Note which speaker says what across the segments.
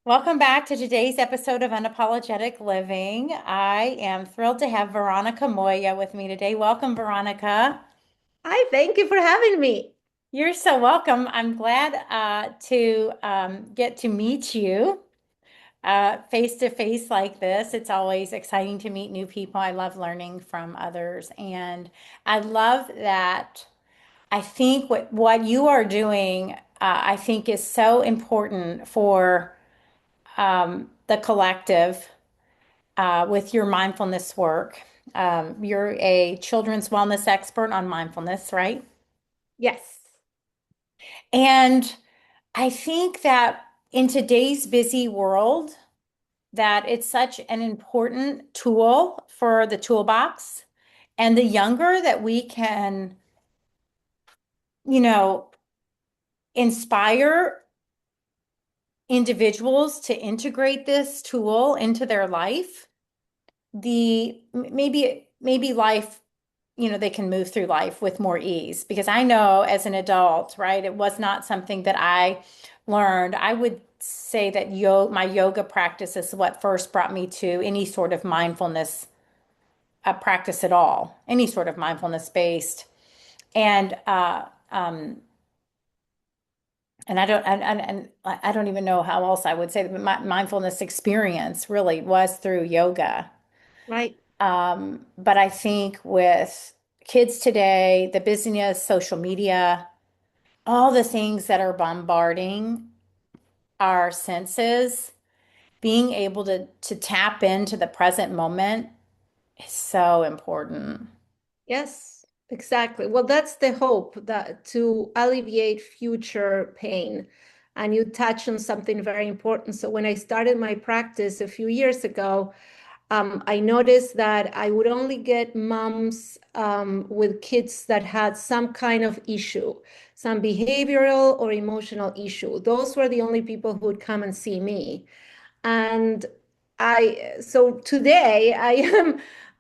Speaker 1: Welcome back to today's episode of Unapologetic Living. I am thrilled to have Veronica Moya with me today. Welcome, Veronica.
Speaker 2: Hi, thank you for having me.
Speaker 1: You're so welcome. I'm glad to get to meet you face to face like this. It's always exciting to meet new people. I love learning from others, and I love that. I think what you are doing, I think, is so important for the collective with your mindfulness work. You're a children's wellness expert on mindfulness, right?
Speaker 2: Yes,
Speaker 1: And I think that in today's busy world, that it's such an important tool for the toolbox. And the younger that we can, you know, inspire individuals to integrate this tool into their life, maybe life, they can move through life with more ease. Because I know as an adult, right, it was not something that I learned. I would say that my yoga practice is what first brought me to any sort of mindfulness practice at all, any sort of mindfulness based. And and I don't even know how else I would say that, but my mindfulness experience really was through yoga.
Speaker 2: right.
Speaker 1: But I think with kids today, the busyness, social media, all the things that are bombarding our senses, being able to tap into the present moment is so important.
Speaker 2: Yes, exactly. Well, that's the hope that to alleviate future pain. And you touch on something very important. So when I started my practice a few years ago, I noticed that I would only get moms with kids that had some kind of issue, some behavioral or emotional issue. Those were the only people who would come and see me. And so today I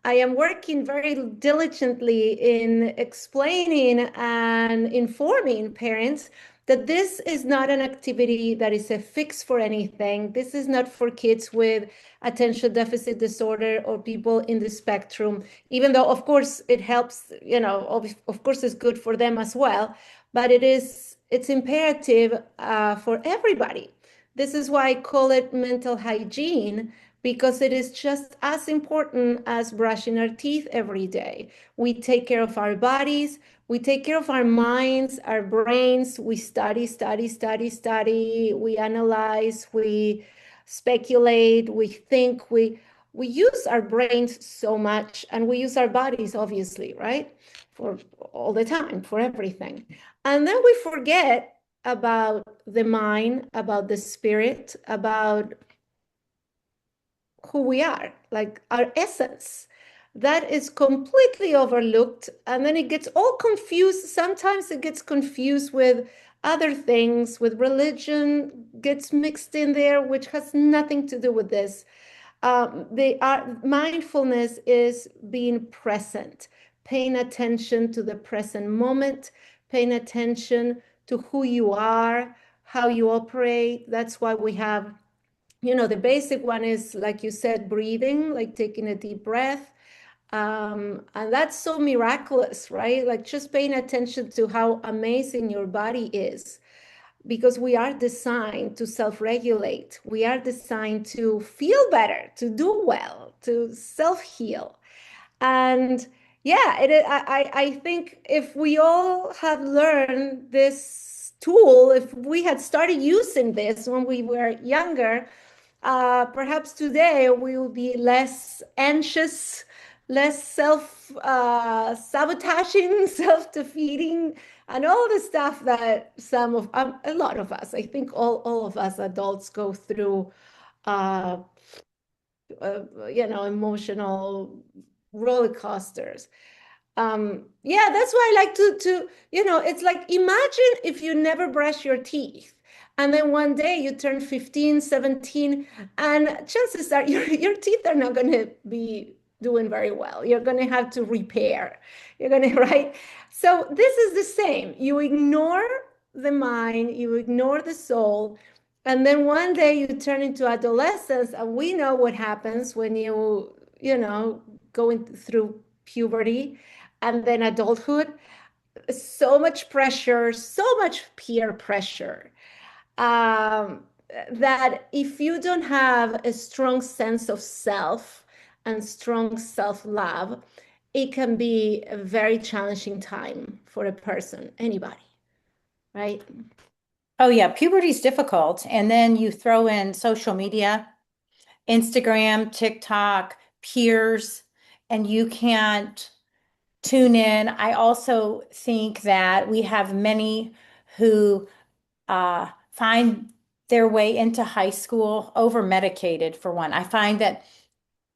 Speaker 2: am working very diligently in explaining and informing parents that this is not an activity that is a fix for anything. This is not for kids with attention deficit disorder or people in the spectrum, even though, of course, it helps, of course, it's good for them as well, but it's imperative for everybody. This is why I call it mental hygiene, because it is just as important as brushing our teeth every day. We take care of our bodies, we take care of our minds, our brains. We study, study, study, study. We analyze, we speculate, we think, we use our brains so much, and we use our bodies, obviously, right? For all the time, for everything. And then we forget about the mind, about the spirit, about who we are, like our essence. That is completely overlooked. And then it gets all confused. Sometimes it gets confused with other things, with religion gets mixed in there, which has nothing to do with this. Mindfulness is being present, paying attention to the present moment, paying attention to who you are, how you operate. That's why we have, the basic one is, like you said, breathing, like taking a deep breath. And that's so miraculous, right? Like just paying attention to how amazing your body is, because we are designed to self-regulate. We are designed to feel better, to do well, to self-heal. And yeah, I think if we all had learned this tool, if we had started using this when we were younger, perhaps today we will be less anxious, less self-sabotaging, self-defeating, and all the stuff that a lot of us, I think all of us adults go through, uh, emotional roller coasters. Yeah, that's why I like it's like, imagine if you never brush your teeth. And then one day you turn 15, 17, and chances are your teeth are not going to be doing very well. You're going to have to repair. You're going to, right? So this is the same. You ignore the mind, you ignore the soul, And then one day you turn into adolescence, and we know what happens when you know, going through puberty and then adulthood. So much pressure, so much peer pressure, um, that if you don't have a strong sense of self and strong self-love, it can be a very challenging time for a person, anybody, right?
Speaker 1: Oh yeah, puberty's difficult. And then you throw in social media, Instagram, TikTok, peers, and you can't tune in. I also think that we have many who find their way into high school over medicated, for one. I find that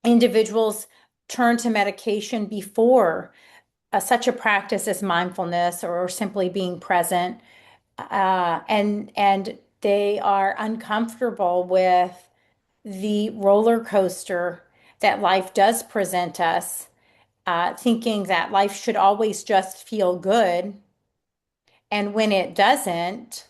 Speaker 1: individuals turn to medication before such a practice as mindfulness or simply being present, and they are uncomfortable with the roller coaster that life does present us, thinking that life should always just feel good. And when it doesn't,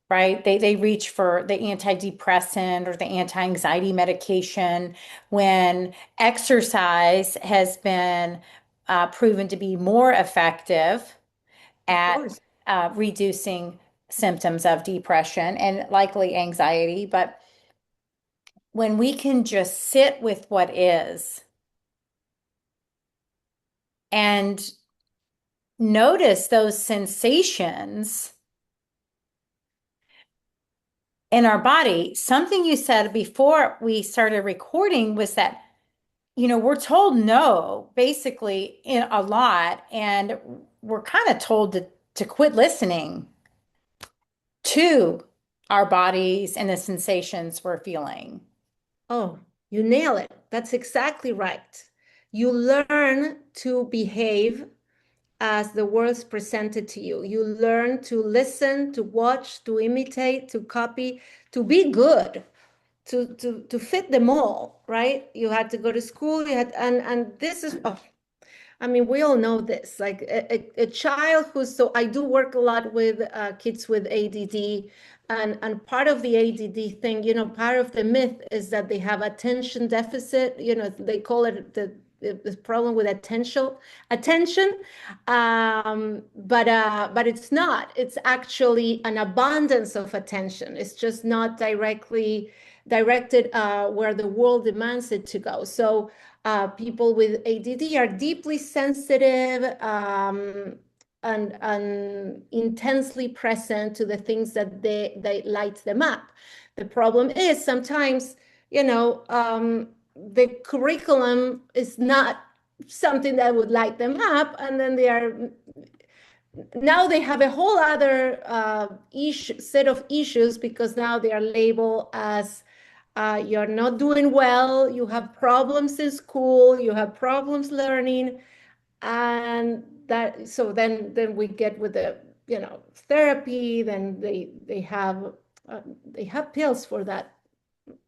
Speaker 1: right, they reach for the antidepressant or the anti-anxiety medication when exercise has been proven to be more effective
Speaker 2: Of
Speaker 1: at
Speaker 2: course.
Speaker 1: reducing symptoms of depression and likely anxiety. But when we can just sit with what is and notice those sensations in our body, something you said before we started recording was that, we're told no basically in a lot, and we're kind of told to quit listening to our bodies and the sensations we're feeling.
Speaker 2: Oh, you nail it. That's exactly right. You learn to behave as the world's presented to you. You learn to listen, to watch, to imitate, to copy, to be good, to fit them all, right? You had to go to school, you had, and this is, oh, I mean, we all know this. Like a child who's, so I do work a lot with kids with ADD, and part of the ADD thing, part of the myth is that they have attention deficit. They call it the problem with attention, but it's not. It's actually an abundance of attention. It's just not directly directed where the world demands it to go. So people with ADD are deeply sensitive, and intensely present to the things that they light them up. The problem is sometimes, the curriculum is not something that would light them up, and then now they have a whole other set of issues because now they are labeled as you're not doing well, you have problems in school, you have problems learning, and that, so then we get with the therapy. Then they have pills for that,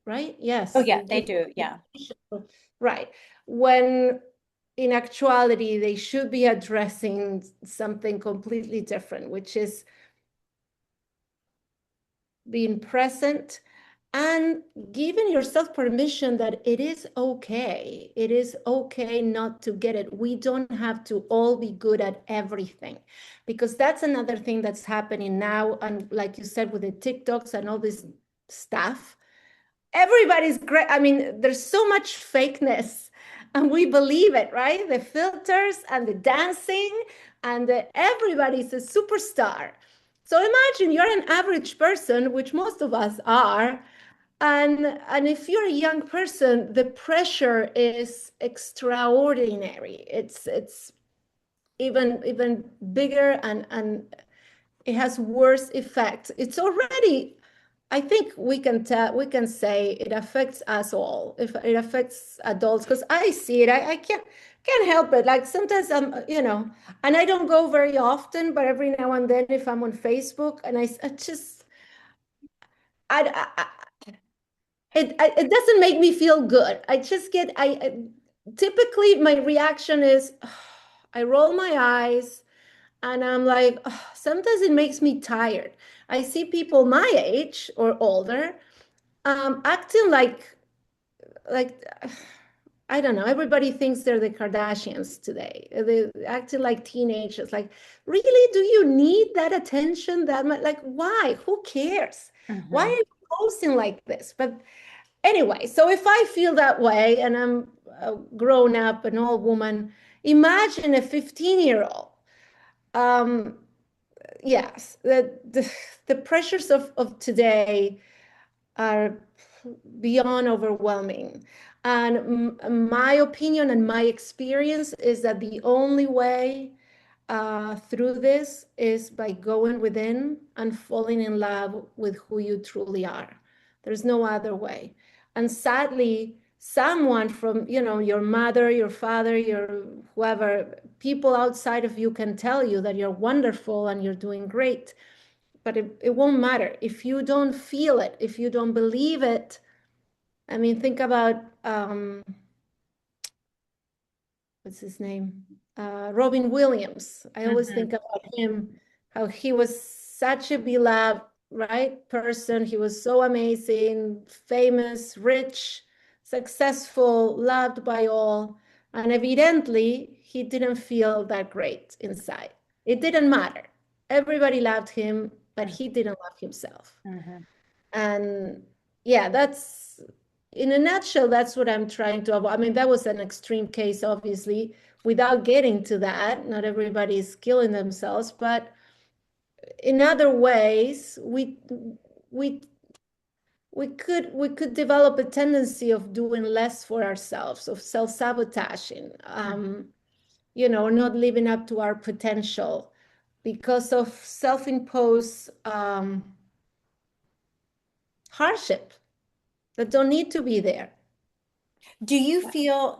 Speaker 2: right?
Speaker 1: Oh
Speaker 2: Yes,
Speaker 1: yeah,
Speaker 2: they
Speaker 1: they
Speaker 2: give
Speaker 1: do. Yeah.
Speaker 2: medication. Right, when in actuality they should be addressing something completely different, which is being present and giving yourself permission that it is okay. It is okay not to get it. We don't have to all be good at everything, because that's another thing that's happening now. And like you said, with the TikToks and all this stuff, everybody's great. I mean, there's so much fakeness and we believe it, right? The filters and the dancing, and everybody's a superstar. So imagine you're an average person, which most of us are, and if you're a young person, the pressure is extraordinary. It's even bigger, and it has worse effects. It's already, I think we can say it affects us all. If it affects adults, because I see it, I can't help it. Like sometimes and I don't go very often, but every now and then, if I'm on Facebook, and I just I it doesn't make me feel good. I just get typically my reaction is I roll my eyes, and I'm like, "Ugh," sometimes it makes me tired. I see people my age or older acting like I don't know. Everybody thinks they're the Kardashians today. They acting like teenagers. Like, really, do you need that attention that much? Like, why? Who cares? Why are
Speaker 1: Hmm.
Speaker 2: you posting like this? But anyway, so if I feel that way and I'm a grown up, an old woman, imagine a 15-year-old. Um, yes, the pressures of today are beyond overwhelming. And my opinion and my experience is that the only way through this is by going within and falling in love with who you truly are. There's no other way. And sadly, someone from, your mother, your father, your whoever, people outside of you can tell you that you're wonderful and you're doing great, but it won't matter if you don't feel it, if you don't believe it. I mean, think about what's his name? Robin Williams. I always
Speaker 1: Hmm.
Speaker 2: think about him, how he was such a beloved, right, person. He was so amazing, famous, rich, successful, loved by all. And evidently, he didn't feel that great inside. It didn't matter. Everybody loved him, but he didn't love himself.
Speaker 1: Hmm.
Speaker 2: And yeah, that's in a nutshell, that's what I'm trying to avoid. I mean, that was an extreme case, obviously, without getting to that. Not everybody is killing themselves, but in other ways, we we could develop a tendency of doing less for ourselves, of self-sabotaging, not living up to our potential because of self-imposed hardship that don't need to be there.
Speaker 1: Do you feel,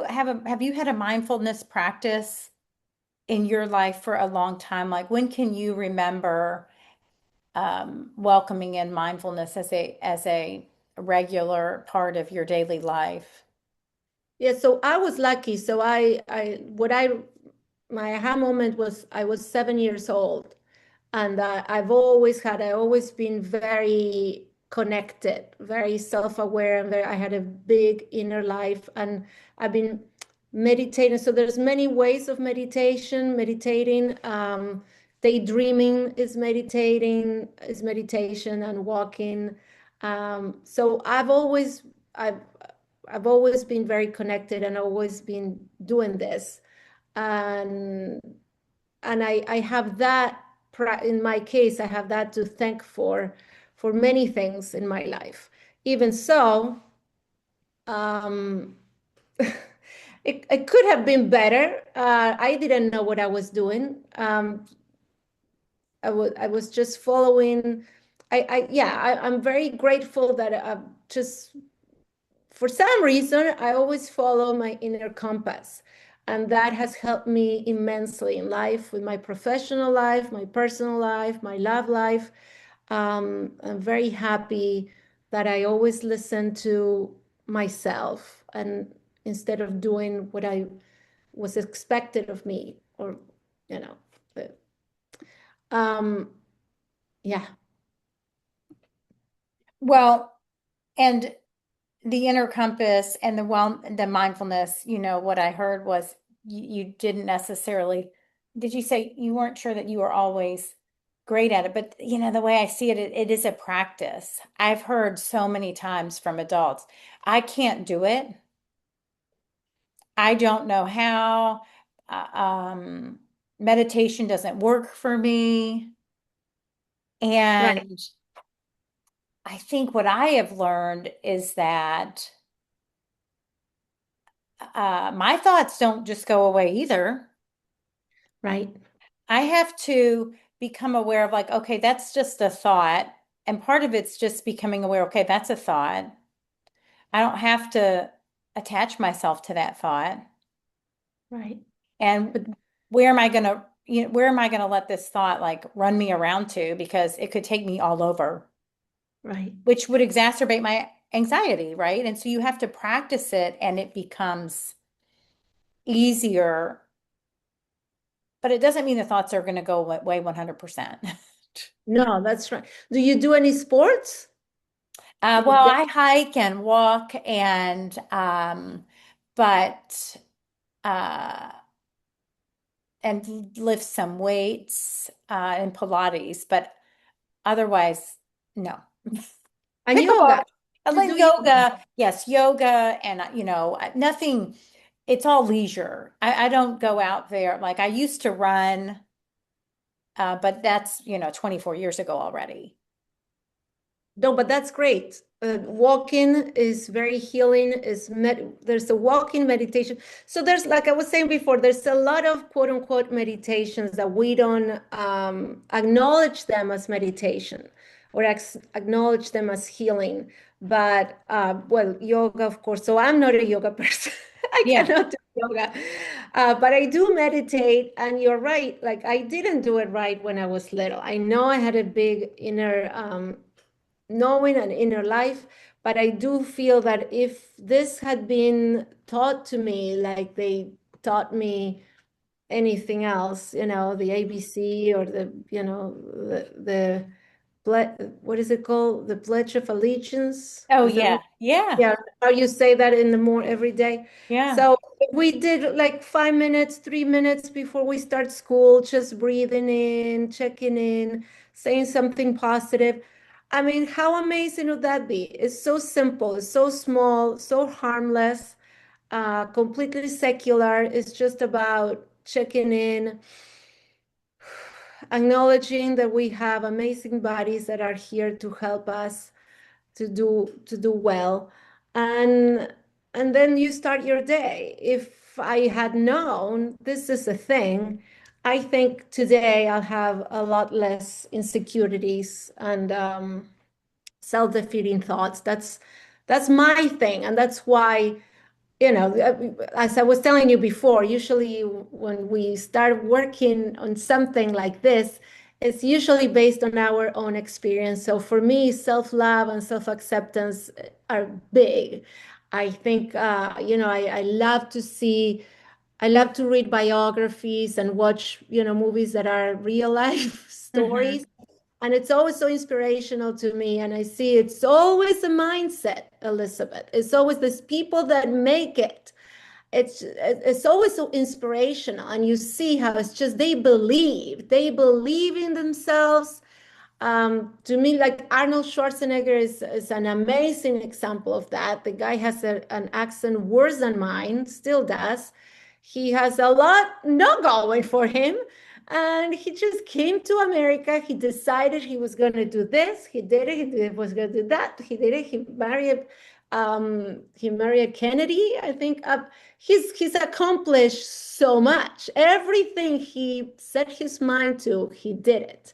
Speaker 1: have you had a mindfulness practice in your life for a long time? Like when can you remember welcoming in mindfulness as a regular part of your daily life?
Speaker 2: Yeah, so I was lucky. So my aha moment was I was 7 years old, and I always been very connected, very self-aware, and I had a big inner life, and I've been meditating. So there's many ways of meditating. Daydreaming is meditation, and walking. So I've I've always been very connected and always been doing this. And I have that in my case, I have that to thank for many things in my life. Even so, um, it could have been better. I didn't know what I was doing. I was just following. I'm very grateful that I just for some reason, I always follow my inner compass. And that has helped me immensely in life, with my professional life, my personal life, my love life. I'm very happy that I always listen to myself and instead of doing what I was expected of me or, you know, um, yeah,
Speaker 1: Well, and the inner compass and the mindfulness, what I heard was you didn't necessarily, did you say you weren't sure that you were always great at it? But the way I see it, it is a practice. I've heard so many times from adults, I can't do it. I don't know how. Uh, um, Meditation doesn't work for me.
Speaker 2: right,
Speaker 1: And I think what I have learned is that my thoughts don't just go away either.
Speaker 2: right,
Speaker 1: I have to become aware of like, okay, that's just a thought. And part of it's just becoming aware, okay, that's a thought. I don't have to attach myself to that thought.
Speaker 2: right. But
Speaker 1: And where am I gonna let this thought like run me around to? Because it could take me all over,
Speaker 2: right,
Speaker 1: which would exacerbate my anxiety, right? And so you have to practice it and it becomes easier, but it doesn't mean the thoughts are going to go away 100%.
Speaker 2: No, that's right. Do you do any sports? Do you
Speaker 1: Well,
Speaker 2: get,
Speaker 1: I hike and walk but uh, and lift some weights and Pilates, but otherwise, no.
Speaker 2: and
Speaker 1: Pickleball,
Speaker 2: yoga?
Speaker 1: I
Speaker 2: You
Speaker 1: like
Speaker 2: do yoga?
Speaker 1: yoga, yes, yoga, and nothing. It's all leisure. I don't go out there like I used to run, but that's 24 years ago already.
Speaker 2: No, but that's great. Walking is very healing. There's a walking meditation. So there's, like I was saying before, there's a lot of quote unquote meditations that we don't acknowledge them as meditation or acknowledge them as healing. But well, yoga, of course. So I'm not a yoga person. I
Speaker 1: Yeah.
Speaker 2: cannot do yoga, but I do meditate. And you're right. Like I didn't do it right when I was little. I know I had a big inner knowing an inner life. But I do feel that if this had been taught to me like they taught me anything else, the ABC or what is it called? The Pledge of Allegiance.
Speaker 1: Oh
Speaker 2: Is that
Speaker 1: yeah.
Speaker 2: what?
Speaker 1: Yeah.
Speaker 2: Yeah, how you say that in the more everyday.
Speaker 1: Yeah.
Speaker 2: So if we did like 5 minutes, 3 minutes before we start school, just breathing in, checking in, saying something positive. I mean, how amazing would that be? It's so simple, it's so small, so harmless, completely secular. It's just about checking in, acknowledging that we have amazing bodies that are here to help us to do well, and then you start your day. If I had known this is a thing, I think today I'll have a lot less insecurities and self-defeating thoughts. That's my thing, and that's why, as I was telling you before, usually when we start working on something like this, it's usually based on our own experience. So for me, self-love and self-acceptance are big. I think, I love to see, I love to read biographies and watch, movies that are real life
Speaker 1: Hmm.
Speaker 2: stories. And it's always so inspirational to me. And I see it's always a mindset, Elizabeth. It's always these people that make it. It's always so inspirational. And you see how it's just they believe in themselves. To me, like Arnold Schwarzenegger is an amazing example of that. The guy has an accent worse than mine, still does. He has a lot not going for him. And he just came to America. He decided he was going to do this. He did it. Was going to do that. He did it. He married Kennedy, I think. He's accomplished so much. Everything he set his mind to, he did it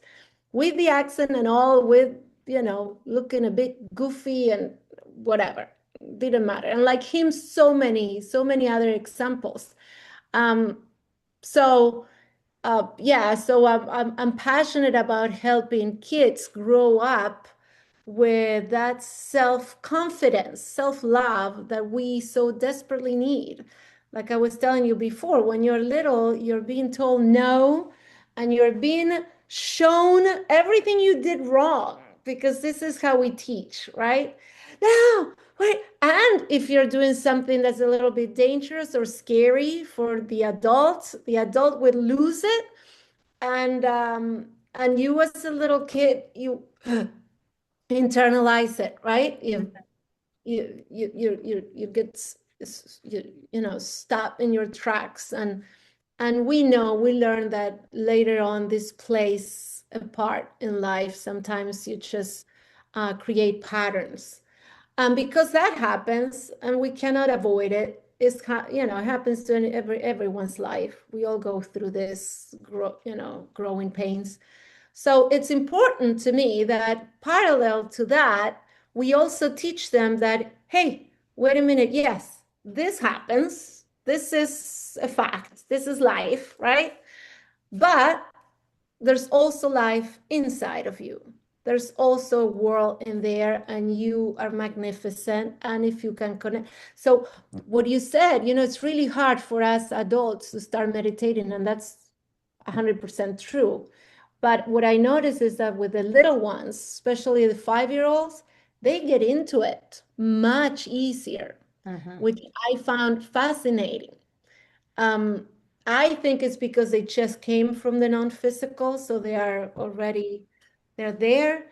Speaker 2: with the accent and all, with looking a bit goofy and whatever, didn't matter. And like him, so many other examples. um so yeah, so I'm passionate about helping kids grow up with that self-confidence, self-love that we so desperately need. Like I was telling you before, when you're little, you're being told no, and you're being shown everything you did wrong, because this is how we teach, right? No, wait. And if you're doing something that's a little bit dangerous or scary for the adult will lose it. And you as a little kid, you internalize it, right? You get stop in your tracks. And we learn that later on this plays a part in life. Sometimes you just create patterns. Because that happens and we cannot avoid it. It happens to everyone's life. We all go through this growing pains. So it's important to me that parallel to that, we also teach them that, hey, wait a minute, yes, this happens. This is a fact. This is life, right? But there's also life inside of you. There's also a world in there, and you are magnificent. And if you can connect. So, what you said, it's really hard for us adults to start meditating, and that's 100% true. But what I notice is that with the little ones, especially the 5-year-olds, they get into it much easier,
Speaker 1: Hmm.
Speaker 2: which I found fascinating. Um, I think it's because they just came from the non-physical, so they are already they're there.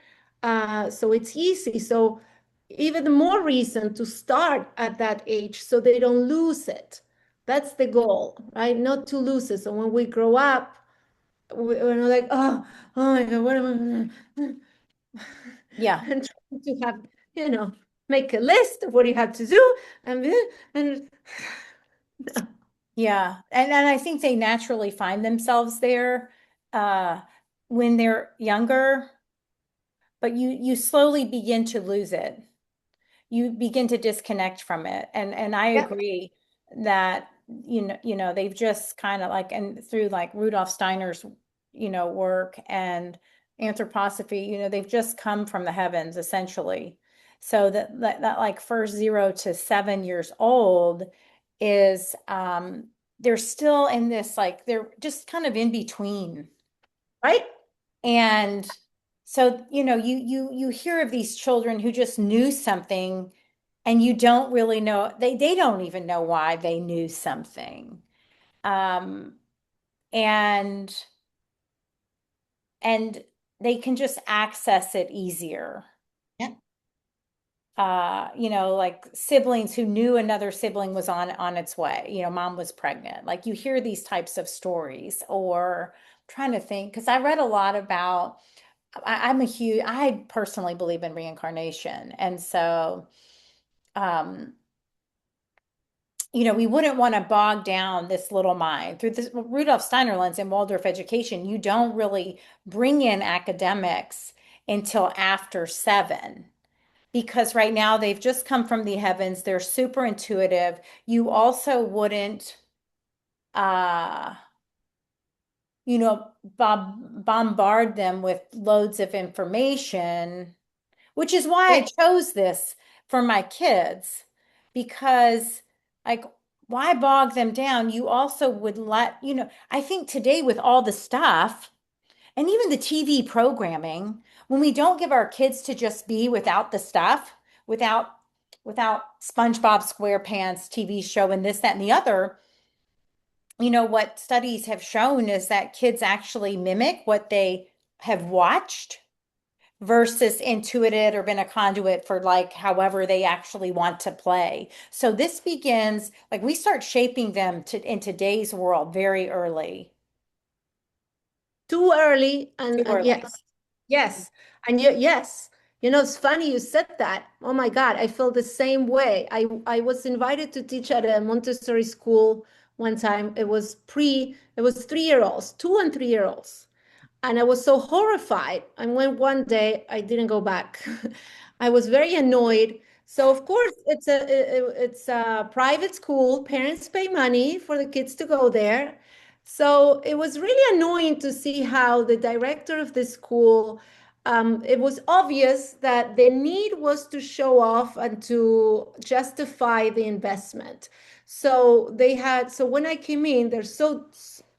Speaker 2: So it's easy. So even more reason to start at that age so they don't lose it. That's the goal, right? Not to lose it. So when we grow up, we're like, oh my God, what am I gonna
Speaker 1: Yeah.
Speaker 2: and trying to have, make a list of what you have to do and
Speaker 1: Yeah. And I think they naturally find themselves there uh when they're younger, but you slowly begin to lose it. You begin to disconnect from it. And I
Speaker 2: yeah.
Speaker 1: agree that they've just kind of like, and through like Rudolf Steiner's work and anthroposophy, they've just come from the heavens essentially. So that like first 0 to 7 years old is they're still in this, like they're just kind of in between.
Speaker 2: Right?
Speaker 1: And so, you hear of these children who just knew something, and you don't really know, they don't even know why they knew something. Um, and and they can just access it easier.
Speaker 2: Yeah.
Speaker 1: Like siblings who knew another sibling was on its way, mom was pregnant. Like you hear these types of stories, or I'm trying to think, because I read a lot about I personally believe in reincarnation. And so, um, we wouldn't want to bog down this little mind through this Rudolf Steiner lens and Waldorf education. You don't really bring in academics until after 7, because right now they've just come from the heavens. They're super intuitive. You also wouldn't, uh, bombard them with loads of information, which is why I
Speaker 2: Yeah.
Speaker 1: chose this for my kids, because like, why bog them down? You also would I think today with all the stuff and even the TV programming, when we don't give our kids to just be without the stuff, without SpongeBob SquarePants TV show and this, that, and the other, what studies have shown is that kids actually mimic what they have watched versus intuited or been a conduit for like however they actually want to play. So this begins, like we start shaping them in today's world very early.
Speaker 2: Too early
Speaker 1: Too
Speaker 2: and
Speaker 1: early.
Speaker 2: yes. Yes. And yes. It's funny you said that. Oh my God, I feel the same way. I was invited to teach at a Montessori school one time. It was 3-year-olds, 2 and 3-year-olds. And I was so horrified. And when one day I didn't go back, I was very annoyed. So of course it's a private school. Parents pay money for the kids to go there. So it was really annoying to see how the director of the school, it was obvious that the need was to show off and to justify the investment. So when I came in, they're so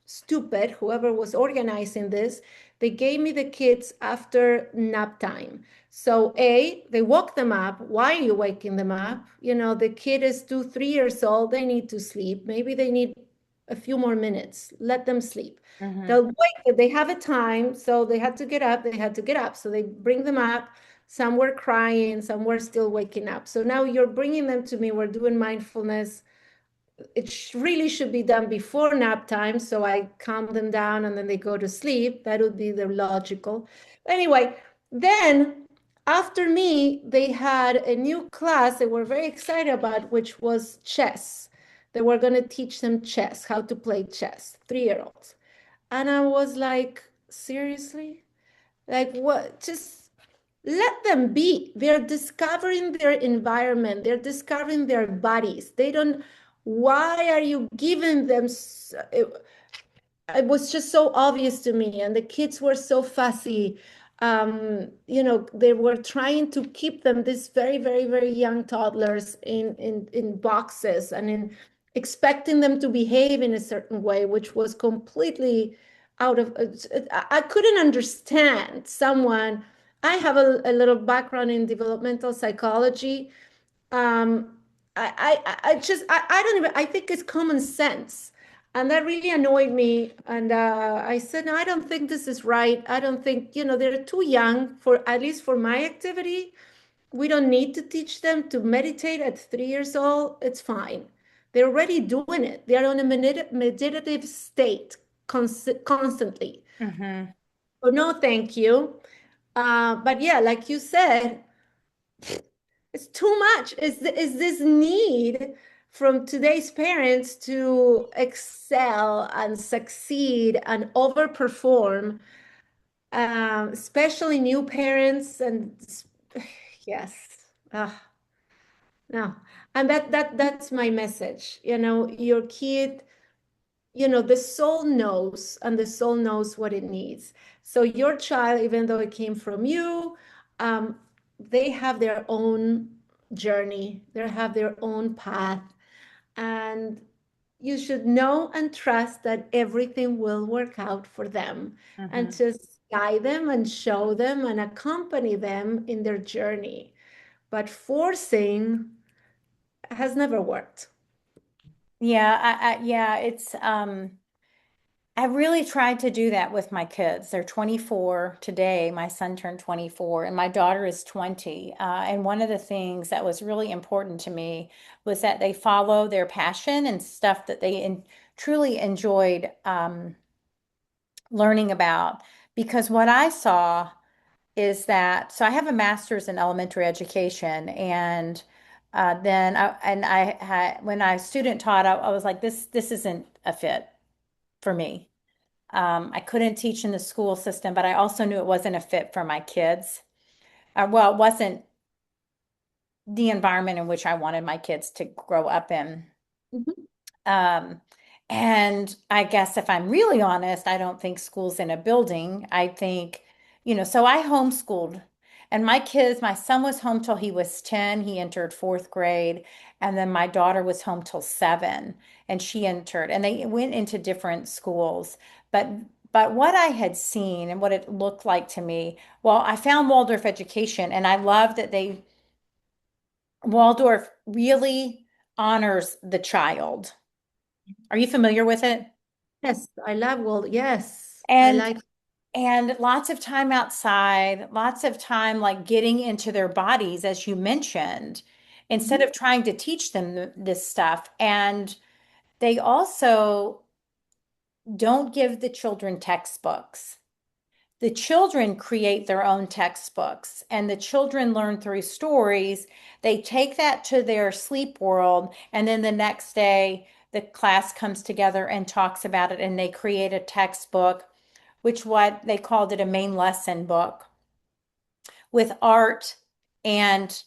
Speaker 2: stupid, whoever was organizing this, they gave me the kids after nap time. So they woke them up. Why are you waking them up? The kid is 2, 3 years old. They need to sleep. Maybe they need a few more minutes. Let them sleep.
Speaker 1: Hmm.
Speaker 2: They'll wake, they have a time, so they had to get up. They had to get up. So they bring them up. Some were crying, some were still waking up. So now you're bringing them to me. We're doing mindfulness. It really should be done before nap time. So I calm them down and then they go to sleep. That would be the logical. Anyway, then after me, they had a new class they were very excited about, which was chess. They were going to teach them chess, how to play chess, 3-year-olds. And I was like, seriously? Like, what? Just let them be. They're discovering their environment, they're discovering their bodies. They don't, why are you giving them? It was just so obvious to me. And the kids were so fussy. They were trying to keep them, these very, very, very young toddlers, in boxes and in expecting them to behave in a certain way, which was completely out of I couldn't understand someone. I have a little background in developmental psychology. um I just I don't even, I think it's common sense, and that really annoyed me. And I said, no, I don't think this is right. I don't think, they're too young for, at least for my activity. We don't need to teach them to meditate at 3 years old. It's fine. They're already doing it. They're on a meditative state constantly.
Speaker 1: Hmm.
Speaker 2: So no, thank you. But yeah, like you said, it's too much. Is this need from today's parents to excel and succeed and overperform, especially new parents and yes. No, and that's my message. Your kid, the soul knows, and the soul knows what it needs. So your child, even though it came from you, um, they have their own journey, they have their own path, and you should know and trust that everything will work out for them, and
Speaker 1: Hmm.
Speaker 2: just guide them and show them and accompany them in their journey. But forcing has never worked.
Speaker 1: Yeah, yeah, I really tried to do that with my kids. They're 24 today. My son turned 24 and my daughter is 20. And one of the things that was really important to me was that they follow their passion and stuff that they truly enjoyed learning about. Because what I saw is that, so I have a master's in elementary education, and when I student taught, I was like, this isn't a fit for me. I couldn't teach in the school system, but I also knew it wasn't a fit for my kids. Well, it wasn't the environment in which I wanted my kids to grow up in.
Speaker 2: Mhm.
Speaker 1: Um, and I guess if I'm really honest, I don't think school's in a building. I think, so I homeschooled. And my son was home till he was 10. He entered fourth grade. And then my daughter was home till 7. And she entered, and they went into different schools. But but what I had seen and what it looked like to me, well, I found Waldorf education, and I love that Waldorf really honors the child. Are you familiar with it?
Speaker 2: Yes, I love Walt. Yes, I
Speaker 1: And
Speaker 2: like.
Speaker 1: and lots of time outside, lots of time like getting into their bodies, as you mentioned, instead
Speaker 2: Mhm.
Speaker 1: of trying to teach them this stuff. And they also don't give the children textbooks. The children create their own textbooks, and the children learn through stories. They take that to their sleep world, and then the next day, the class comes together and talks about it, and they create a textbook, which what they called it a main lesson book with art and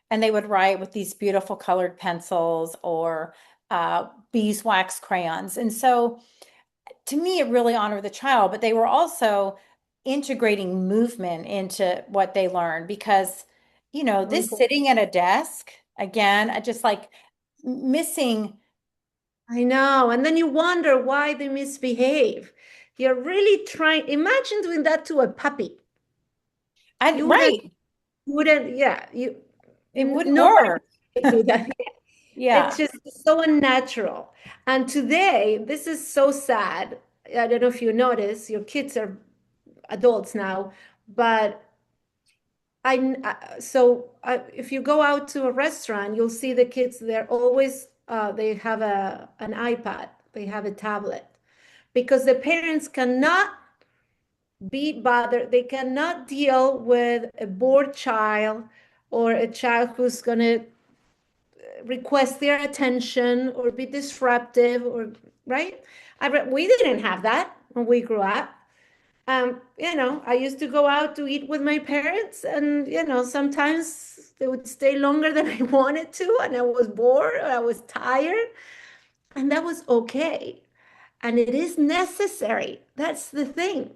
Speaker 1: and they would write with these beautiful colored pencils or beeswax crayons. And so to me, it really honored the child, but they were also integrating movement into what they learned because,
Speaker 2: So
Speaker 1: this
Speaker 2: important.
Speaker 1: sitting at a desk, again, I just like missing.
Speaker 2: I know. And then you wonder why they misbehave. You're really trying. Imagine doing that to a puppy. You
Speaker 1: Right.
Speaker 2: wouldn't, yeah,
Speaker 1: It wouldn't
Speaker 2: nobody
Speaker 1: work.
Speaker 2: would do that. It's
Speaker 1: Yeah.
Speaker 2: just so unnatural. And today, this is so sad. I don't know if you notice, your kids are adults now, but if you go out to a restaurant, you'll see the kids. They're always they have a an iPad, they have a tablet, because the parents cannot be bothered. They cannot deal with a bored child or a child who's going to request their attention or be disruptive or right. We didn't have that when we grew up. I used to go out to eat with my parents, and sometimes they would stay longer than I wanted to, and I was bored or I was tired, and that was okay. And it is necessary. That's the thing.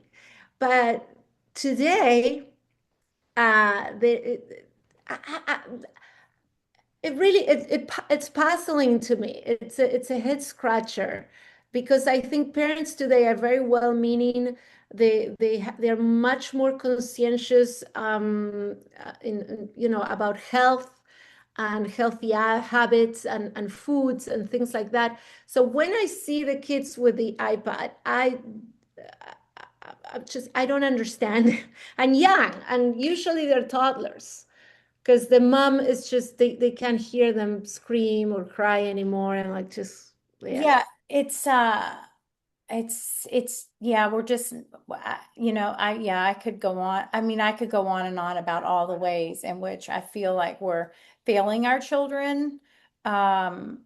Speaker 2: But today, it really it's puzzling to me. It's a head scratcher because I think parents today are very well-meaning. They're much more conscientious about health and healthy habits and foods and things like that. So when I see the kids with the iPad, I don't understand. And young, and usually they're toddlers because the mom is just they can't hear them scream or cry anymore, and like just yeah.
Speaker 1: Yeah, it's yeah, we're just I could go on. I mean, I could go on and on about all the ways in which I feel like we're failing our children. Um,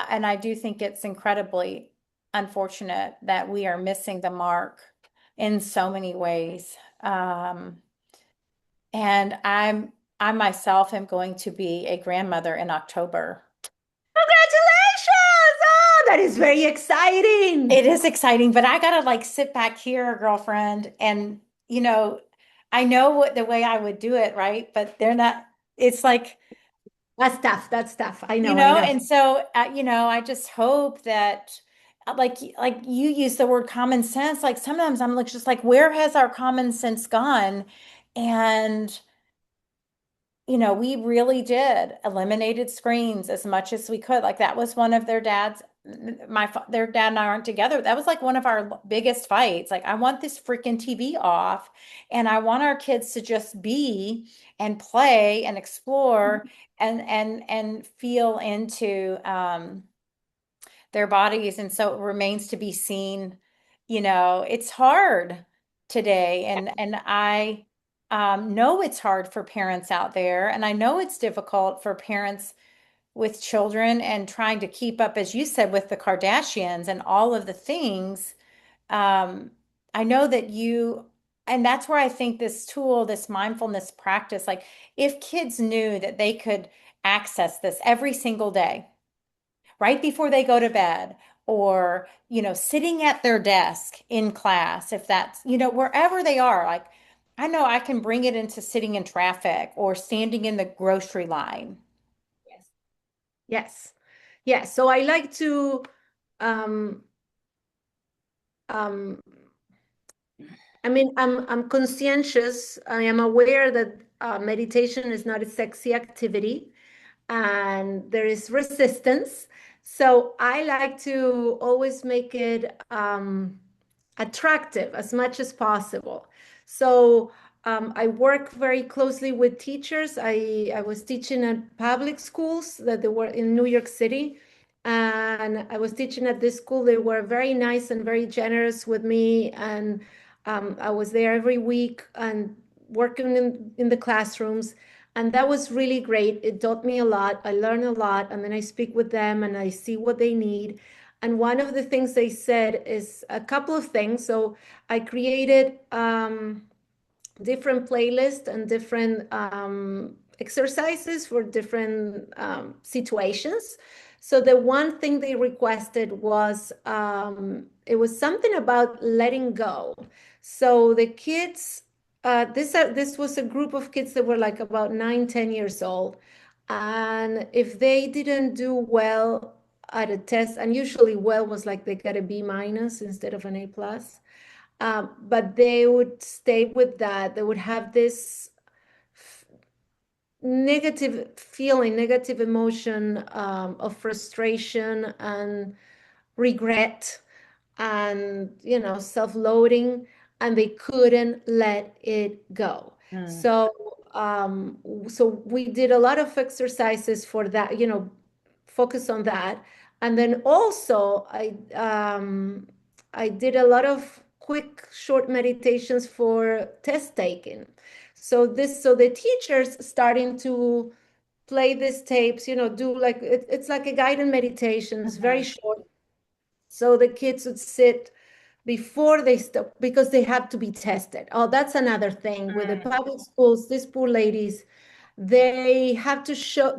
Speaker 1: and I do think it's incredibly unfortunate that we are missing the mark in so many ways. And I myself am going to be a grandmother in October.
Speaker 2: Congratulations! Oh, that is very exciting.
Speaker 1: It is exciting, but I gotta like sit back here, girlfriend, and I know what the way I would do it, right? But they're not, it's like,
Speaker 2: That's tough. That's tough. I know. I know.
Speaker 1: and so I just hope that like you use the word common sense. Like sometimes I'm like just like, where has our common sense gone? And we really did eliminated screens as much as we could. Like that was one of their dads. Their dad and I aren't together. That was like one of our biggest fights. Like I want this freaking TV off, and I want our kids to just be and play and explore and feel into their bodies. And so it remains to be seen. It's hard today, and I know it's hard for parents out there, and I know it's difficult for parents with children and trying to keep up, as you said, with the Kardashians and all of the things. Um, I know that and that's where I think this tool, this mindfulness practice, like if kids knew that they could access this every single day right before they go to bed, or sitting at their desk in class, if that's wherever they are, like I know I can bring it into sitting in traffic or standing in the grocery line.
Speaker 2: Yes. Yes. Yes. So I like to um um I mean, I'm conscientious. I am aware that meditation is not a sexy activity, and there is resistance. So I like to always make it attractive as much as possible. So I work very closely with teachers. I was teaching at public schools that they were in New York City. And I was teaching at this school. They were very nice and very generous with me. And I was there every week and working in the classrooms. And that was really great. It taught me a lot. I learned a lot. And then I speak with them and I see what they need. And one of the things they said is a couple of things. So I created different playlists and different exercises for different situations. So the one thing they requested was it was something about letting go. So the kids, this was a group of kids that were like about 9, 10 years old. And if they didn't do well at a test, and usually well was like they got a B minus instead of an A plus. But they would stay with that. They would have this negative feeling, negative emotion of frustration and regret and self-loathing, and they couldn't let it go.
Speaker 1: Mm.
Speaker 2: So we did a lot of exercises for that, focus on that. And then also I did a lot of quick short meditations for test taking. So the teachers starting to play these tapes, do like it's like a guided meditation. It's very
Speaker 1: Mhm.
Speaker 2: short. So the kids would sit before they stop because they have to be tested. Oh, that's another thing with the
Speaker 1: Mm.
Speaker 2: public schools. These poor ladies, they have to show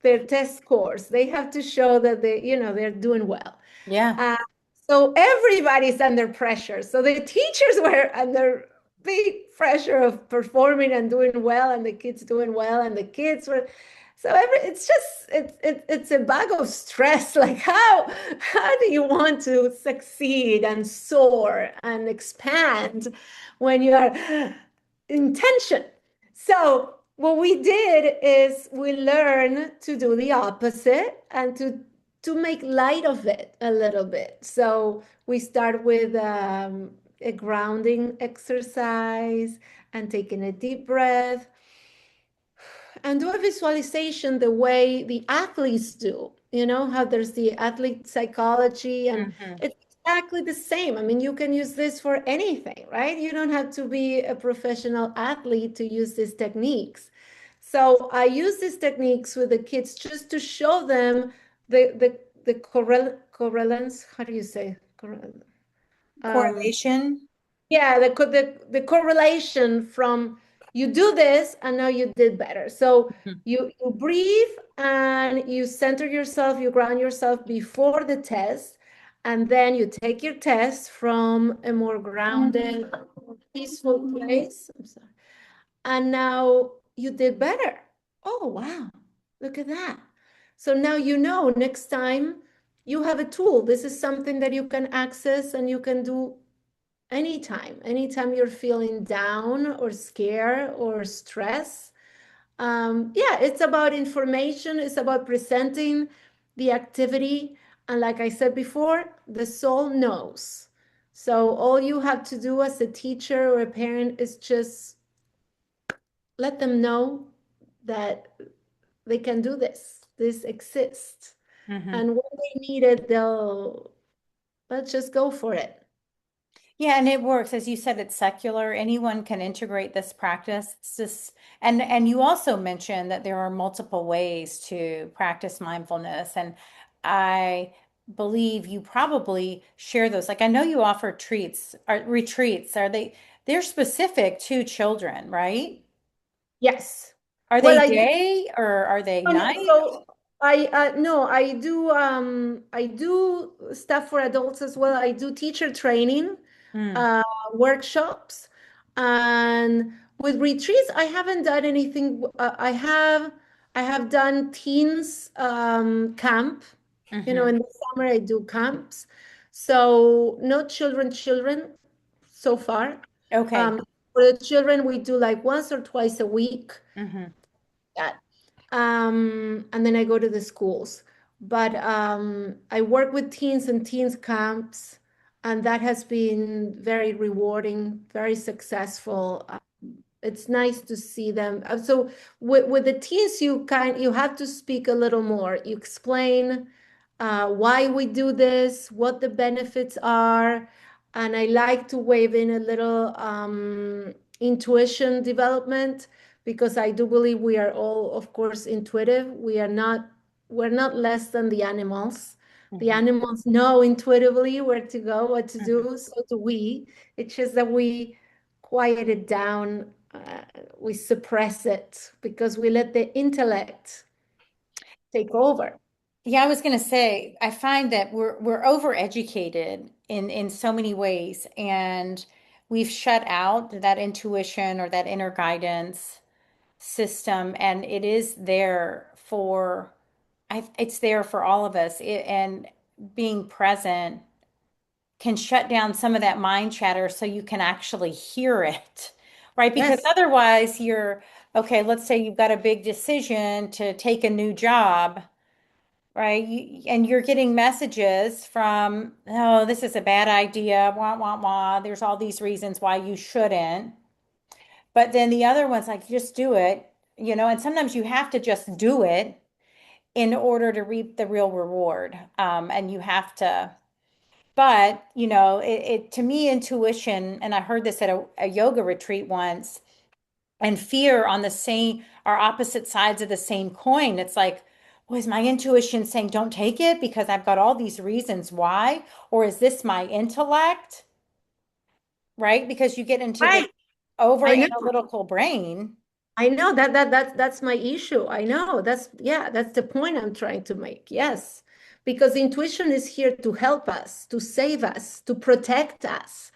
Speaker 2: their test scores. They have to show that they're doing well.
Speaker 1: Yeah.
Speaker 2: Uh, so everybody's under pressure. So the teachers were under big pressure of performing and doing well, and the kids doing well, and the kids were so it's just it's a bag of stress. Like how do you want to succeed and soar and expand when you are in tension? So what we did is we learned to do the opposite and to make light of it a little bit. So we start with a grounding exercise and taking a deep breath and do a visualization the way the athletes do. You know how there's the athlete psychology, and
Speaker 1: Hmm.
Speaker 2: it's exactly the same. I mean, you can use this for anything, right? You don't have to be a professional athlete to use these techniques. So I use these techniques with the kids just to show them the correlance. How do you say? Um,
Speaker 1: Correlation.
Speaker 2: yeah, the correlation from you do this and now you did better. So
Speaker 1: Mhm.
Speaker 2: you breathe and you center yourself, you ground yourself before the test, and then you take your test from a more grounded, peaceful place. I'm sorry. And now you did better. Oh, wow. Look at that. So now you know next time you have a tool. This is something that you can access and you can do anytime you're feeling down or scared or stress. Yeah, it's about information, it's about presenting the activity. And like I said before, the soul knows. So all you have to do as a teacher or a parent is just let them know that they can do this. This exists.
Speaker 1: Hmm.
Speaker 2: And when they need it, let's just go for it.
Speaker 1: Yeah, and it works. As you said, it's secular. Anyone can integrate this practice. It's just, and you also mentioned that there are multiple ways to practice mindfulness. And I believe you probably share those. Like I know you offer treats or retreats. They're specific to children, right?
Speaker 2: Yes.
Speaker 1: Are
Speaker 2: Well,
Speaker 1: they
Speaker 2: I do.
Speaker 1: day or are they
Speaker 2: No, no,
Speaker 1: night?
Speaker 2: so I no, I do stuff for adults as well. I do teacher training,
Speaker 1: Mm,
Speaker 2: uh, workshops, and with retreats, I haven't done anything. I have done teens camp. You know,
Speaker 1: hmm.
Speaker 2: in the summer I do camps. So no children so far.
Speaker 1: Okay.
Speaker 2: Um, for the children, we do like once or twice a week.
Speaker 1: Hmm.
Speaker 2: That. And then I go to the schools. But I work with teens and teens camps, and that has been very rewarding, very successful. It's nice to see them. So with the teens, you have to speak a little more. You explain why we do this, what the benefits are, and I like to wave in a little intuition development because I do believe we are all, of course, intuitive. We're not less than the animals. The
Speaker 1: Hmm.
Speaker 2: animals know intuitively where to go, what to
Speaker 1: Hmm.
Speaker 2: do. So do we. It's just that we quiet it down, we suppress it because we let the intellect take over.
Speaker 1: Yeah, I was going to say, I find that we're overeducated in so many ways, and we've shut out that intuition or that inner guidance system, and it is there for it's there for all of us. And being present can shut down some of that mind chatter so you can actually hear it, right? Because
Speaker 2: Yes,
Speaker 1: otherwise you're okay, let's say you've got a big decision to take a new job, right? And you're getting messages from, oh, this is a bad idea, wah, wah, wah. There's all these reasons why you shouldn't. But then the other one's like, just do it, and sometimes you have to just do it in order to reap the real reward. And you have to, but, to me, intuition, and I heard this at a yoga retreat once, and fear on the same are opposite sides of the same coin. It's like, was my intuition saying don't take it because I've got all these reasons why? Or is this my intellect? Right? Because you get into this
Speaker 2: right.
Speaker 1: over
Speaker 2: I know.
Speaker 1: analytical brain.
Speaker 2: I know that's my issue. I know. That's the point I'm trying to make. Yes. Because intuition is here to help us, to save us, to protect us.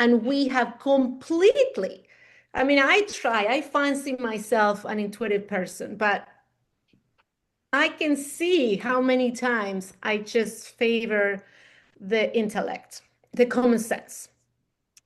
Speaker 2: And we have completely, I mean, I fancy myself an intuitive person, but I can see how many times I just favor the intellect, the common sense.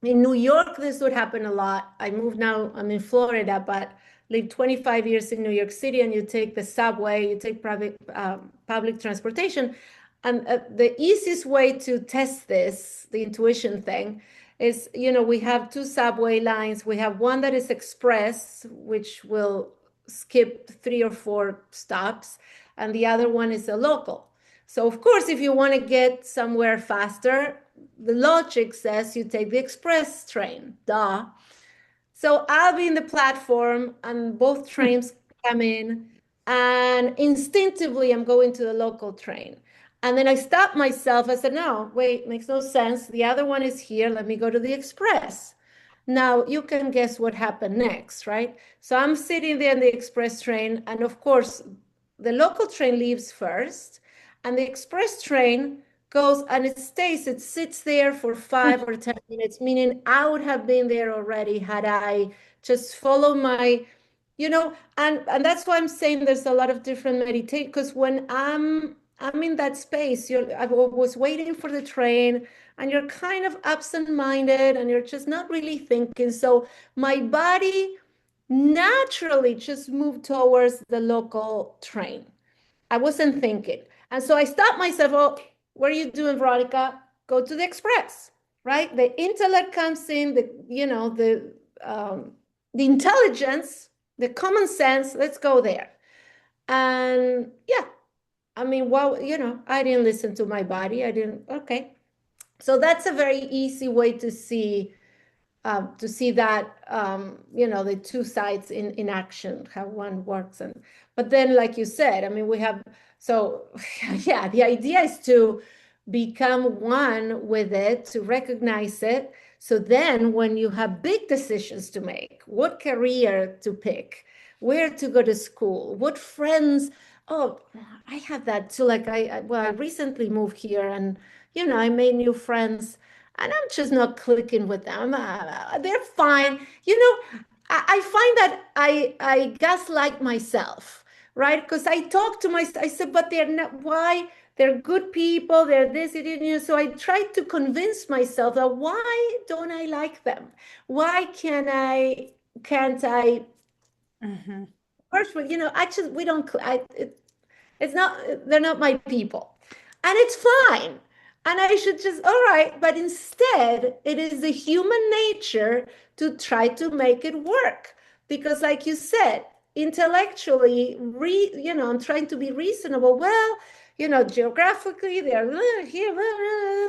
Speaker 2: In New York, this would happen a lot. I moved now, I'm in Florida, but lived 25 years in New York City, and you take the subway, you take public transportation. And the easiest way to test this, the intuition thing, is, we have two subway lines. We have one that is express, which will skip 3 or 4 stops, and the other one is a local. So, of course, if you want to get somewhere faster, the logic says you take the express train, duh. So I'll be in the platform and both trains come in, and instinctively I'm going to the local train. And then I stopped myself. I said, no, wait, makes no sense. The other one is here. Let me go to the express. Now you can guess what happened next, right? So I'm sitting there in the express train, and of course, the local train leaves first, and the express train goes and it sits there for 5 or 10 minutes, meaning I would have been there already had I just followed my, and that's why I'm saying there's a lot of different meditation, because when I'm in that space, I was waiting for the train, and you're kind of absent-minded and you're just not really thinking. So my body naturally just moved towards the local train. I wasn't thinking. And so I stopped myself. Oh, what are you doing, Veronica? Go to the express, right? The intellect comes in, the intelligence, the common sense. Let's go there. And yeah, I mean, well, I didn't listen to my body. I didn't. Okay. So that's a very easy way to see that, the two sides in action, how one works. And but then, like you said, I mean, we have, so yeah, the idea is to become one with it, to recognize it. So then when you have big decisions to make, what career to pick, where to go to school, what friends, oh, I have that too. Like I recently moved here, and I made new friends, and I'm just not clicking with them. They're fine. I find that I gaslight myself, right? Because I talk to myself. I said, but they're not. Why? They're good people. They're this. So I try to convince myself that why don't I like them? Why can't I?
Speaker 1: Mhm.
Speaker 2: First, I just we don't. It's not, they're not my people. And it's fine. And I should just, all right. But instead, it is the human nature to try to make it work. Because, like you said, intellectually, I'm trying to be reasonable. Well, geographically, they're here,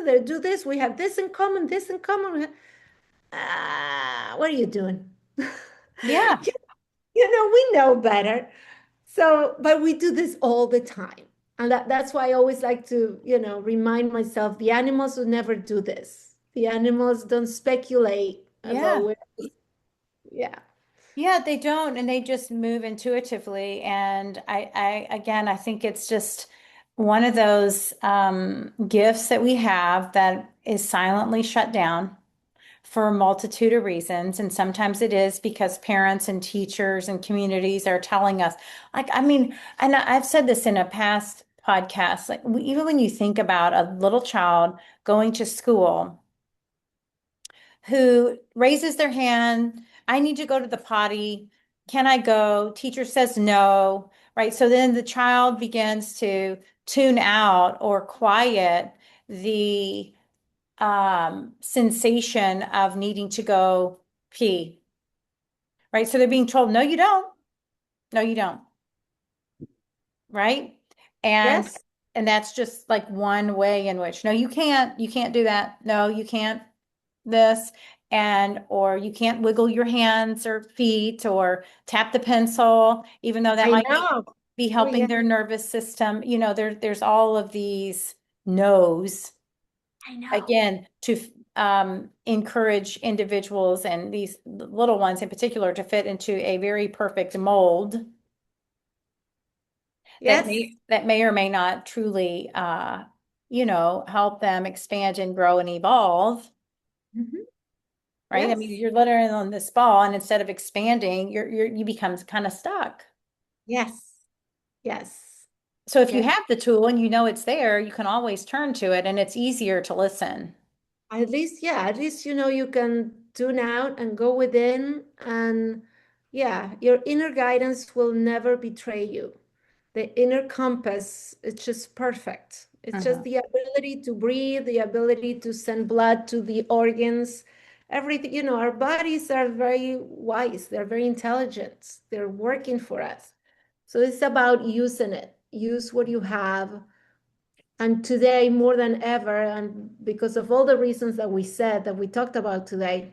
Speaker 2: they do this. We have this in common, this in common. What are you doing?
Speaker 1: Yeah.
Speaker 2: We know better. So, but we do this all the time. And that's why I always like to, remind myself the animals would never do this. The animals don't speculate about
Speaker 1: Yeah.
Speaker 2: where, yeah.
Speaker 1: Yeah, they don't, and they just move intuitively. And again, I think it's just one of those gifts that we have that is silently shut down for a multitude of reasons. And sometimes it is because parents and teachers and communities are telling us, like, I mean, and I've said this in a past podcast, like, even when you think about a little child going to school who raises their hand, I need to go to the potty. Can I go? Teacher says no, right? So then the child begins to tune out or quiet the sensation of needing to go pee, right? So they're being told, no, you don't. No, you don't, right? And
Speaker 2: Yes,
Speaker 1: and that's just like one way in which, no, you can't do that. No, you can't this, and or you can't wiggle your hands or feet or tap the pencil, even though that
Speaker 2: I
Speaker 1: might
Speaker 2: know.
Speaker 1: be
Speaker 2: Oh,
Speaker 1: helping
Speaker 2: yeah,
Speaker 1: their nervous system. There's all of these no's
Speaker 2: I know.
Speaker 1: again to encourage individuals and these little ones in particular to fit into a very perfect mold
Speaker 2: Yes.
Speaker 1: that may or may not truly help them expand and grow and evolve.
Speaker 2: Mhm.
Speaker 1: right? I mean,
Speaker 2: Yes.
Speaker 1: you're literally on this ball, and instead of expanding, you become kind of stuck.
Speaker 2: Yes. Yes.
Speaker 1: So if you
Speaker 2: Yes.
Speaker 1: have the tool and you know it's there, you can always turn to it, and it's easier to listen.
Speaker 2: At least, yeah, at least you know you can tune out and go within, and yeah, your inner guidance will never betray you. The inner compass, it's just perfect. It's just
Speaker 1: Mhm.
Speaker 2: the ability to breathe, the ability to send blood to the organs, everything. You know, our bodies are very wise, they're very intelligent, they're working for us. So it's about using it. Use what you have. And today, more than ever, and because of all the reasons that we said, that we talked about today,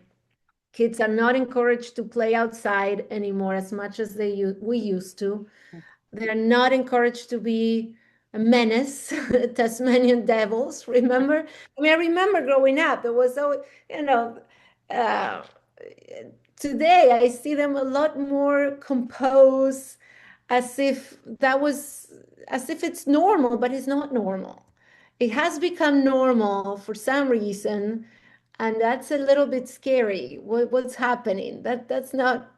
Speaker 2: kids are not encouraged to play outside anymore as much as we used to. They're not encouraged to be a menace, Tasmanian devils. Remember? I mean, I remember growing up, there was so, you know, uh, today I see them a lot more composed, as if that was, as if it's normal, but it's not normal. It has become normal for some reason, and that's a little bit scary. What's happening? That's not,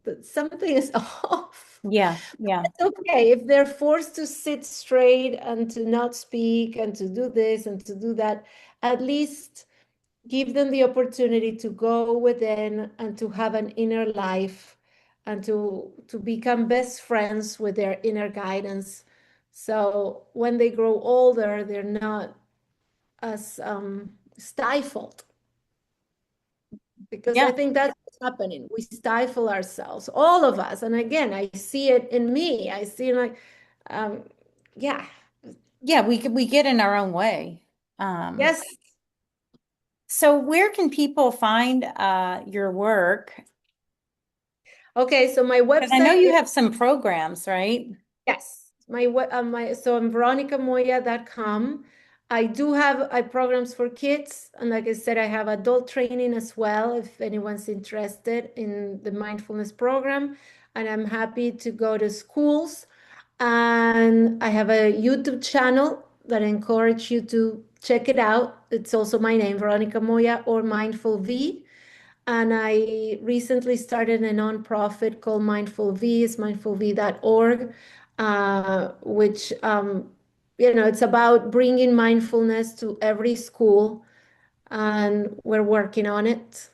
Speaker 2: that something is off.
Speaker 1: Yeah, yeah,
Speaker 2: It's okay if they're forced to sit straight and to not speak and to do this and to do that. At least give them the opportunity to go within and to have an inner life and to become best friends with their inner guidance. So when they grow older, they're not as stifled, because I
Speaker 1: yeah.
Speaker 2: think that's what's happening. We stifle ourselves, all of us. And again, I see it in me. I see like, um, yeah,
Speaker 1: Yeah, we get in our own way. Um,
Speaker 2: yes.
Speaker 1: so where can people find your work?
Speaker 2: Okay, so my
Speaker 1: Because I know
Speaker 2: website
Speaker 1: you
Speaker 2: is,
Speaker 1: have some programs, right?
Speaker 2: yes, so I'm veronicamoya.com. I do have programs for kids, and like I said, I have adult training as well if anyone's interested in the mindfulness program. And I'm happy to go to schools. And I have a YouTube channel that I encourage you to check it out. It's also my name, Veronica Moya, or Mindful V. And I recently started a nonprofit called Mindful V, it's mindfulv.org, which, it's about bringing mindfulness to every school, and we're working on it.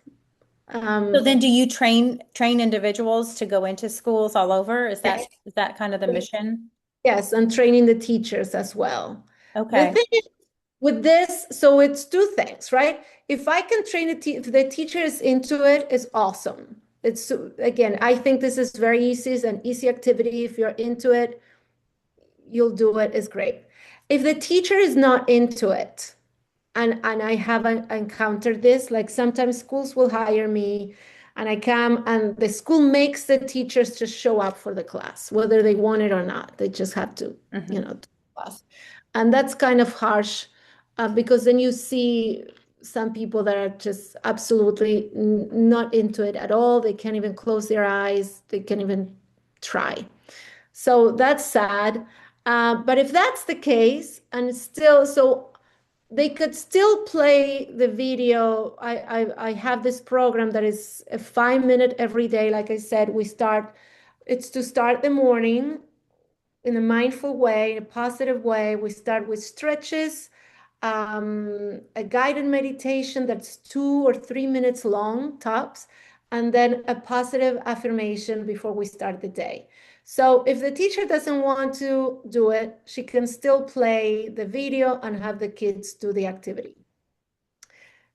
Speaker 1: So
Speaker 2: Um,
Speaker 1: then do you train individuals to go into schools all over?
Speaker 2: yes,
Speaker 1: Is that kind of the mission?
Speaker 2: yes, and training the teachers as well. The
Speaker 1: Okay.
Speaker 2: thing is, with this, so it's two things, right? If I can train if the teacher is into it, it's awesome. It's, again, I think this is very easy. It's an easy activity. If you're into it, you'll do it. It's great. If the teacher is not into it, and I haven't encountered this, like sometimes schools will hire me and I come and the school makes the teachers just show up for the class, whether they want it or not. They just have to,
Speaker 1: Hmm.
Speaker 2: do the class. And that's kind of harsh, because then you see some people that are just absolutely not into it at all. They can't even close their eyes. They can't even try. So that's sad. But if that's the case, and still, so they could still play the video. I have this program that is a 5 minute every day. Like I said, it's to start the morning in a mindful way, in a positive way. We start with stretches, a guided meditation that's 2 or 3 minutes long, tops, and then a positive affirmation before we start the day. So if the teacher doesn't want to do it, she can still play the video and have the kids do the activity.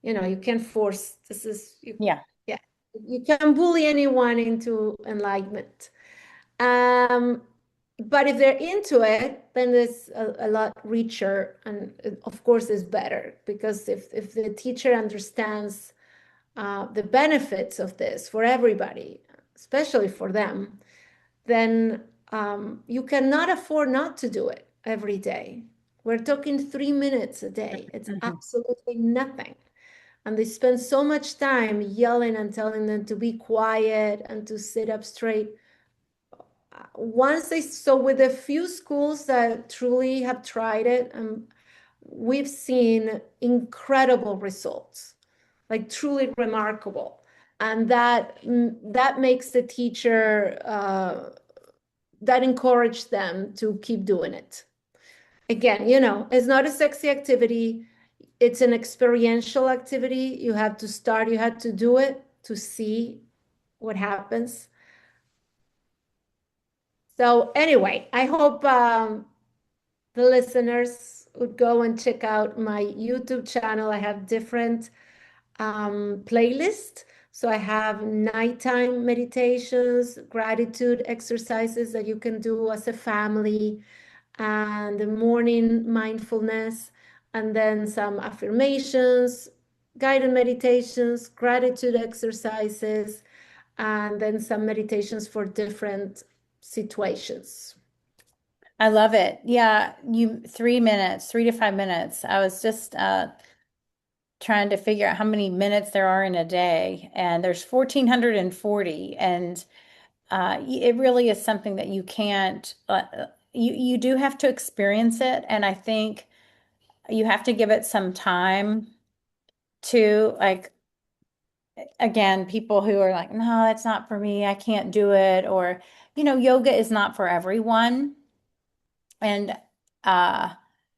Speaker 2: You can't force,
Speaker 1: Yeah.
Speaker 2: yeah, you can bully anyone into enlightenment. Um, but if they're into it, then it's a lot richer, and of course is better, because if the teacher understands the benefits of this for everybody, especially for them, then you cannot afford not to do it every day. We're talking 3 minutes a day. It's
Speaker 1: Hmm.
Speaker 2: absolutely nothing. And they spend so much time yelling and telling them to be quiet and to sit up straight. So with a few schools that truly have tried it, we've seen incredible results. like truly remarkable. And that makes the teacher that encourage them to keep doing it. Again, it's not a sexy activity. It's an experiential activity. You have to start, you have to do it to see what happens. So anyway, I hope the listeners would go and check out my YouTube channel. I have different playlists. So I have nighttime meditations, gratitude exercises that you can do as a family, and the morning mindfulness, and then some affirmations, guided meditations, gratitude exercises, and then some meditations for different situations.
Speaker 1: I love it. Yeah, 3 minutes, 3 to 5 minutes. I was just trying to figure out how many minutes there are in a day, and there's 1,440, and it really is something that you can't. You do have to experience it, and I think you have to give it some time to like. Again, people who are like, no, that's not for me. I can't do it, or yoga is not for everyone. And uh,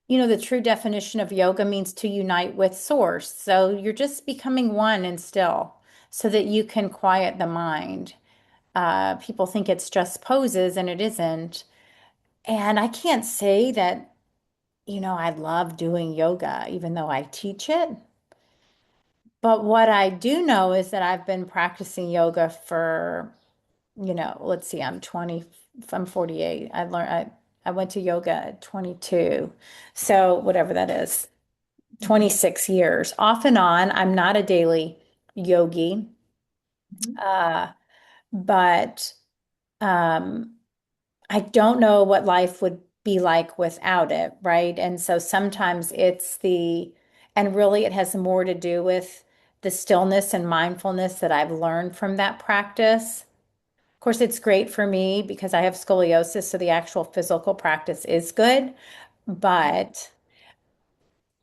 Speaker 1: the true definition of yoga means to unite with source. So you're just becoming one and still so that you can quiet the mind. People think it's just poses and it isn't. And I can't say that, I love doing yoga, even though I teach it. But what I do know is that I've been practicing yoga for, let's see, I'm 48. I went to yoga at 22. So whatever that is,
Speaker 2: Mhm.
Speaker 1: 26 years. Off and on, I'm not a daily yogi.
Speaker 2: Mhm.
Speaker 1: Uh, but um, I don't know what life would be like without it, right? And so sometimes and really it has more to do with the stillness and mindfulness that I've learned from that practice. Of course, it's great for me because I have scoliosis, so the actual physical practice is good. But,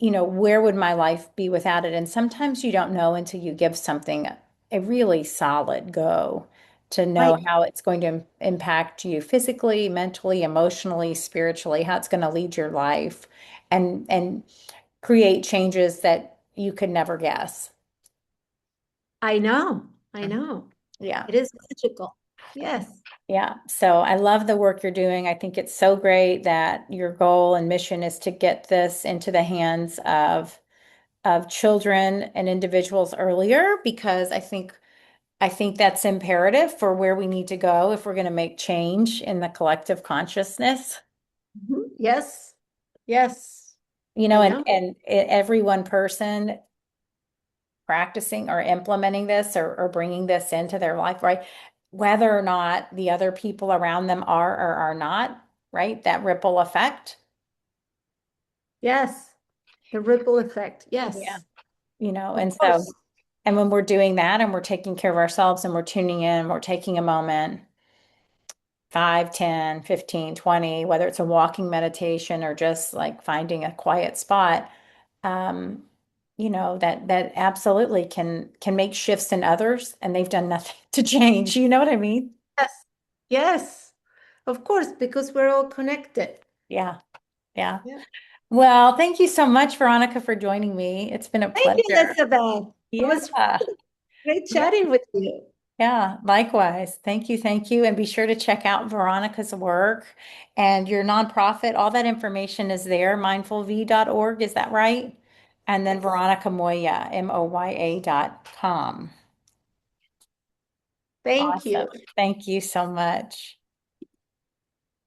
Speaker 1: where would my life be without it? And sometimes you don't know until you give something a really solid go to know
Speaker 2: I
Speaker 1: how it's going to impact you physically, mentally, emotionally, spiritually, how it's going to lead your life and create changes that you could never guess.
Speaker 2: I know. I
Speaker 1: Mhm.
Speaker 2: know.
Speaker 1: Yeah.
Speaker 2: It is magical. Yes.
Speaker 1: Yeah. So I love the work you're doing. I think it's so great that your goal and mission is to get this into the hands of children and individuals earlier because I think that's imperative for where we need to go if we're going to make change in the collective consciousness.
Speaker 2: Mhm. Yes. Yes.
Speaker 1: You
Speaker 2: I
Speaker 1: know, and
Speaker 2: know.
Speaker 1: and every one person practicing or implementing this or bringing this into their life, right? Whether or not the other people around them are or are not, right? That ripple effect.
Speaker 2: Yes. The ripple effect.
Speaker 1: Yeah.
Speaker 2: Yes. Of
Speaker 1: And so,
Speaker 2: course.
Speaker 1: and when we're doing that and we're taking care of ourselves and we're tuning in, we're taking a moment, 5, 10, 15, 20, whether it's a walking meditation or just like finding a quiet spot, um, that absolutely can make shifts in others and they've done nothing to change. You know what I mean?
Speaker 2: Yes. Yes. Of course, because we're all connected.
Speaker 1: Yeah. Yeah.
Speaker 2: Yeah.
Speaker 1: Well, thank you so much, Veronica, for joining me. It's been a
Speaker 2: Thank you,
Speaker 1: pleasure.
Speaker 2: Elizabeth. It was
Speaker 1: Yeah.
Speaker 2: great
Speaker 1: Yeah.
Speaker 2: chatting with you.
Speaker 1: Yeah, likewise. Thank you. Thank you. And be sure to check out Veronica's work and your nonprofit. All that information is there, mindfulv.org. Is that right? And then
Speaker 2: Yes.
Speaker 1: Veronica Moya, Moya.com.
Speaker 2: Thank
Speaker 1: Awesome.
Speaker 2: you.
Speaker 1: Thank you so much.